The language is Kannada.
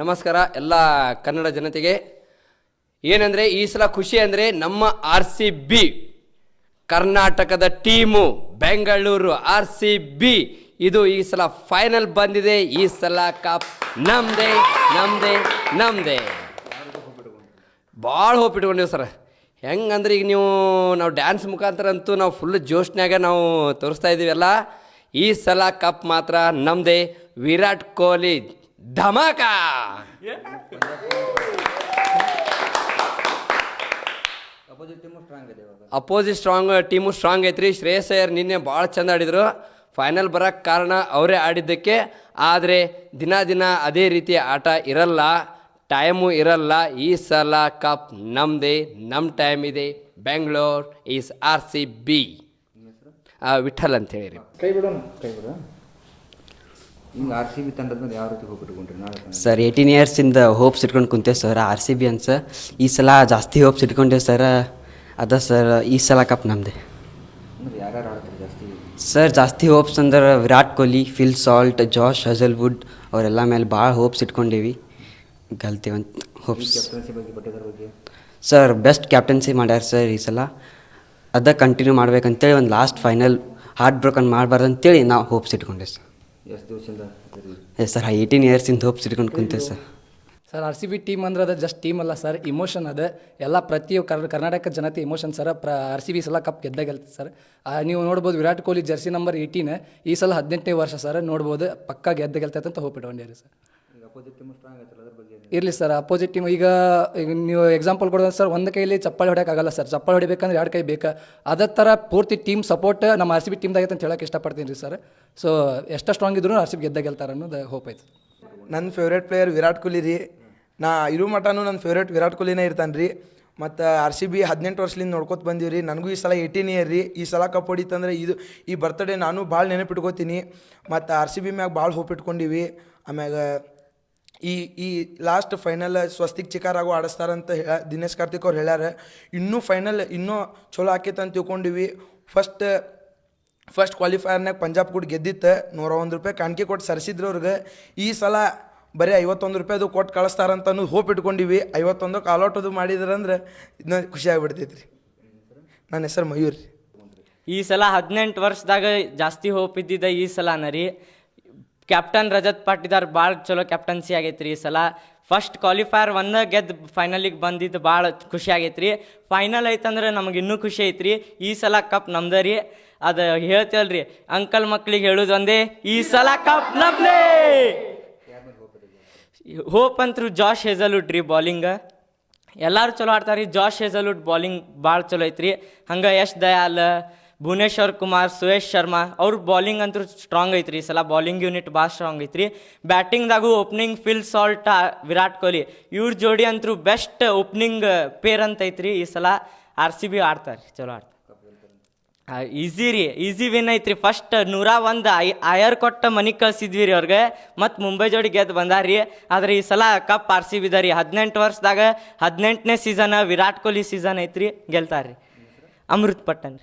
ನಮಸ್ಕಾರ ಎಲ್ಲ ಕನ್ನಡ ಜನತೆಗೆ. ಏನಂದರೆ ಈ ಸಲ ಖುಷಿ ಅಂದರೆ ನಮ್ಮ RCB ಕರ್ನಾಟಕದ ಟೀಮು ಬೆಂಗಳೂರು RCB ಇದು ಈ ಸಲ ಫೈನಲ್ ಬಂದಿದೆ. ಈ ಸಲ ಕಪ್ ನಮ್ಮದೇ ನಮ್ಮದೇ ನಮ್ಮದೇ. ಭಾಳ ಹೋಪ್ ಇಟ್ಕೊಂಡಿವಿ ಸರ್. ಹೆಂಗಂದ್ರೆ ಈಗ ನಾವು ಡ್ಯಾನ್ಸ್ ಮುಖಾಂತರ ಅಂತೂ ನಾವು ಫುಲ್ ಜೋಶ್ನಾಗ ನಾವು ತೋರಿಸ್ತಾ ಇದ್ದೀವಲ್ಲ. ಈ ಸಲ ಕಪ್ ಮಾತ್ರ ನಮ್ಮದೇ. Virat Kohli dhamaka. Opposite team strong ಐತ್ರಿ. ಶ್ರೇಯಸ್ ಅಯ್ಯರ್ ನಿನ್ನೆ ಭಾಳ ಚಂದ ಆಡಿದರು. ಫೈನಲ್ ಬರೋಕ್ಕೆ ಕಾರಣ ಅವರೇ ಆಡಿದ್ದಕ್ಕೆ. ಆದರೆ ದಿನ ಅದೇ ರೀತಿ ಆಟ ಇರಲ್ಲ, ಟೈಮು ಇರಲ್ಲ. ಈ ಸಲ ಕಪ್ ನಮ್ಮದೇ, ನಮ್ಮ ಟೈಮ್ ಇದೆ. Bengaluru is RCB. ವಿಠಲ್ ಅಂತ ಹೇಳಿರಿ. ಕೈ ಬಿಡು. ಹಿಂಗೆ RCB ತಂಡದ ಮೇಲೆ ಯಾವ ರೀತಿ ಹೋಗಿ ಇಟ್ಕೊಂಡ್ರಿ ನಾಳೆ? ಸರ್ 18 ಇಯರ್ಸಿಂದ ಹೋಪ್ಸ್ ಇಟ್ಕೊಂಡು ಕುಂತೇವೆ ಸರ್ RCB ಅಂತ. ಈ ಸಲ ಜಾಸ್ತಿ ಹೋಪ್ಸ್ ಇಟ್ಕೊಂಡೇವೆ ಸರ್. ಅದ ಸರ್ ಈ ಸಲ ಕಪ್ ನಮ್ಮದೇ. ಅಂದ್ರೆ ಯಾರ್ಯಾರು ಆಡ್ತಾರೆ ಜಾಸ್ತಿ? ಸರ್ ಜಾಸ್ತಿ ಹೋಪ್ಸ್ ಅಂದ್ರೆ Virat Kohli, Phil Salt, Josh Hazlewood ಅವರೆಲ್ಲ ಮೇಲೆ ಭಾಳ ಹೋಪ್ಸ್ ಇಟ್ಕೊಂಡೇವಿ. ಗೆಲ್ತೀವಂತ ಹೋಪ್ಸ್. ಕ್ಯಾಪ್ಟನ್ಸಿ ಬಗ್ಗೆ ಪಟ್ಟೇದಾರ್ ಬಗ್ಗೆ ಸರ್ ಬೆಸ್ಟ್ ಕ್ಯಾಪ್ಟನ್ಸಿ ಮಾಡ್ಯಾರ ಸರ್ ಈ ಸಲ. ಅದ ಕಂಟಿನ್ಯೂ ಮಾಡ್ಬೇಕಂತೇಳಿ ಒಂದು ಲಾಸ್ಟ್ ಫೈನಲ್ ಹಾರ್ಟ್ ಬ್ರೋಕನ್ ಮಾಡಬಾರ್ದು ಅಂತೇಳಿ ನಾವು ಹೋಪ್ಸ್ ಇಟ್ಕೊಂಡೆ ಸರ್. ಎಷ್ಟು ದಿವಸದಿಂದ? ಎಸ್ ಸರ್ 18 ಇಯರ್ಸಿಂದ ಹೋಪ್ಸ್ ಇಟ್ಕೊಂಡು ಕುಂತೇವೆ ಸರ್. ಸರ್ RCB ಟೀಮ್ ಅಂದ್ರೆ ಅದು ಜಸ್ಟ್ ಟೀಮ್ ಅಲ್ಲ ಸರ್, ಇಮೋಷನ್ ಅದು. ಎಲ್ಲ ಕರ್ನಾಟಕ ಜನತೆ ಇಮೋಷನ್ ಸರ್. RCB ಸಲ ಕಪ್ ಗೆಲ್ತದೆ ಸರ್. ನೀವು ನೋಡ್ಬೋದು ವಿರಾಟ್ ಕೊಹ್ಲಿ ಜರ್ಸಿ ನಂಬರ್ 18 ಈ ಸಲ 18ನೇ ವರ್ಷ ಸರ್. ನೋಡ್ಬೋದು ಪಕ್ಕ ಗೆಲ್ತೈತೆ ಅಂತ ಹೋಪ್ ಇಟ್ಕೊಂಡಿರಿ ಸರ್. ಅಪೋಸಿಟ್ ಟೀಮ್ ಸ್ಟ್ರಾಂಗ್ ಆಯ್ತಲ್ಲ, ಅದ್ರ ಬಗ್ಗೆ ಇರಲಿ ಸರ್. ಅಪೋಸಿಟ್ ಟೀಮ್ ಈಗ ನೀವು ಎಕ್ಸಾಂಪಲ್ ಕೊಡೋದು ಸರ್, ಒಂದು ಕೈಲಿ ಚಪ್ಪಾಳೆ ಹೊಡೆಯೋಕ್ಕಾಗಲ್ಲ ಸರ್. ಚಪ್ಪಾಳೆ ಹೊಡಿಬೇಕಂದ್ರೆ 2 ಕೈ ಬೇಕಾ. ಅದೇ ಥರ ಪೂರ್ತಿ ಟೀಮ್ ಸಪೋರ್ಟ್ ನಮ್ಮ RCB ಟೀಮ್ದಾಗೈತೆ ಅಂತ ಹೇಳೋಕೆ ಇಷ್ಟಪಡ್ತೀನಿ ರೀ ಸರ್. ಸೊ ಎಷ್ಟು ಸ್ಟ್ರಾಂಗ್ ಇದ್ರು RCB ಗೆಲ್ತಾರೆ ಅನ್ನೋದು ಹೋಪ್ ಐತೆ. ನನ್ನ ಫೇವ್ರೇಟ್ ಪ್ಲೇಯರ್ ವಿರಾಟ್ ಕೊಹ್ಲಿ ರೀ. ನಾ ಇರೋ ಮಟನೂ ನನ್ನ ಫೇವ್ರೇಟ್ ವಿರಾಟ್ ಕೊಹ್ಲಿನೇ ಇರ್ತಾನೆ ರೀ. ಮತ್ತು RCB 18 ವರ್ಷದಿಂದ ನೋಡ್ಕೊತ ಬಂದೀವಿ ರೀ. ನನಗೂ ಈ ಸಲ 18 ಇಯರ್ ರೀ. ಈ ಸಲ ಕಪ್ ಹೊಡಿತಂದ್ರೆ ಈ ಬರ್ತ್ಡೇ ನಾನು ಭಾಳ ನೆನಪಿಟ್ಕೋತೀನಿ. ಮತ್ತು RCB ಮ್ಯಾಗ ಭಾಳ ಹೋಪ್ ಇಟ್ಕೊಂಡಿವಿ. ಆಮ್ಯಾಗ ಈ ಲಾಸ್ಟ್ ಫೈನಲ್ ಸ್ವಸ್ತಿಕ್ ಚಿಕಾರಾಗೂ ಆಡಿಸ್ತಾರಂತ ದಿನೇಶ್ ಕಾರ್ತಿಕ್ ಅವ್ರು ಹೇಳ್ಯಾರ. ಇನ್ನೂ ಫೈನಲ್ ಇನ್ನೂ ಚಲೋ ಆಕೈತೆ ಅಂತ ತಿಳ್ಕೊಂಡಿವಿ. ಫಸ್ಟ್ ಕ್ವಾಲಿಫೈಯರ್ನಾಗ ಪಂಜಾಬ್ ಕೂಡ ಗೆದ್ದಿತ್ತು. 101 ರೂಪಾಯಿ ಕಾಣಿಕೆ ಕೊಟ್ಟು ಸರಿಸಿದ್ರು ಅವ್ರಿಗೆ. ಈ ಸಲ ಬರೀ 51 ರೂಪಾಯಿದು ಕೊಟ್ಟು ಕಳಿಸ್ತಾರಂತ ಅನ್ನೋದು ಹೋಪ್ ಇಟ್ಕೊಂಡಿವಿ. 51ಕ್ಕೆ ಆಲ್ಔಟ್ ಅದು ಮಾಡಿದ್ರಂದ್ರೆ ಇನ್ನೂ ಖುಷಿ ಆಗಿಬಿಡ್ತೈತೆ ರೀ. ನನ್ನ ಹೆಸರು ಮಯೂರ್ ರೀ. ಈ ಸಲ 18 ವರ್ಷದಾಗ ಜಾಸ್ತಿ ಹೋಪ್ ಇದ್ದಿದ್ದ ಈ ಸಲನ ರೀ. ಕ್ಯಾಪ್ಟನ್ ರಜತ್ ಪಾಟಿದಾರ್ ಭಾಳ ಚಲೋ ಕ್ಯಾಪ್ಟನ್ಸಿ ಆಗೈತೆ ರೀ ಈ ಸಲ. ಫಸ್ಟ್ ಕ್ವಾಲಿಫೈಯರ್ ಗೆದ್ದು ಫೈನಲಿಗೆ ಬಂದಿದ್ದು ಭಾಳ ಖುಷಿ ಆಗೈತೆ ರೀ. ಫೈನಲ್ ಐತಂದ್ರೆ ನಮಗೆ ಇನ್ನೂ ಖುಷಿ ಐತೆ ರೀ. ಈ ಸಲ ಕಪ್ ನಮ್ದು ರೀ. ಅದು ಹೇಳ್ತೇವಲ್ರಿ, ಅಂಕಲ್ ಮಕ್ಳಿಗೆ ಹೇಳೋದು ಒಂದೇ, ಈ ಸಲ ಕಪ್ ನಮ್ದೇ. ಹೋಪ್ ಅಂತೂ ಜಾಶ್ ಹೇಜಲ್ವುಡ್ ರೀ. ಬಾಲಿಂಗ್ ಎಲ್ಲರೂ ಚಲೋ ಆಡ್ತಾರೆ ರೀ. ಜಾಶ್ ಹೇಜಲ್ವುಡ್ ಬಾಲಿಂಗ್ ಭಾಳ ಚಲೋ ಐತ್ರಿ. ಹಂಗೆ ಯಶ್ ದಯಾಲ್, ಭುವನೇಶ್ವರ್ ಕುಮಾರ್, ಸುಯೇಶ್ ಶರ್ಮಾ ಅವ್ರ ಬಾಲಿಂಗ್ ಅಂತೂ ಸ್ಟ್ರಾಂಗ್ ಐತ್ರಿ ಈ ಸಲ. ಬಾಲಿಂಗ್ ಯೂನಿಟ್ ಭಾಳ ಸ್ಟ್ರಾಂಗ್ ಐತ್ರಿ. ಬ್ಯಾಟಿಂಗ್ದಾಗೂ opening Phil Salt, Virat Kohli ಇವ್ರ ಜೋಡಿ ಅಂತೂ ಬೆಸ್ಟ್ ಓಪನಿಂಗ್ ಪೇರ್ ಅಂತ ಐತ್ರಿ. ಈ ಸಲ RCB ಆಡ್ತಾರೆ, ಚಲೋ ಆಡ್ತಾರೆ. ಈಸಿ ರೀ, ಈಸಿ ವಿನ್ ಐತ್ರಿ. ಫಸ್ಟ್ 101 ಐಯರ್ ಕೊಟ್ಟ ಮನೆಗೆ ಕಳ್ಸಿದ್ವಿ ರೀ ಅವ್ರಿಗೆ. ಮತ್ತು ಮುಂಬೈ ಜೋಡಿ ಗೆದ್ದು ಬಂದಾರ್ರಿ. ಆದರೆ ಈ ಸಲ ಕಪ್ RCB ದ ರೀ. 18 ವರ್ಷದಾಗ 18ನೇ ಸೀಸನ್ ವಿರಾಟ್ ಕೊಹ್ಲಿ ಸೀಸನ್ ಐತ್ರಿ. ಗೆಲ್ತಾರೆ ರೀ. ಅಮೃತ್ ಪಟ್ಟನ್ ರೀ.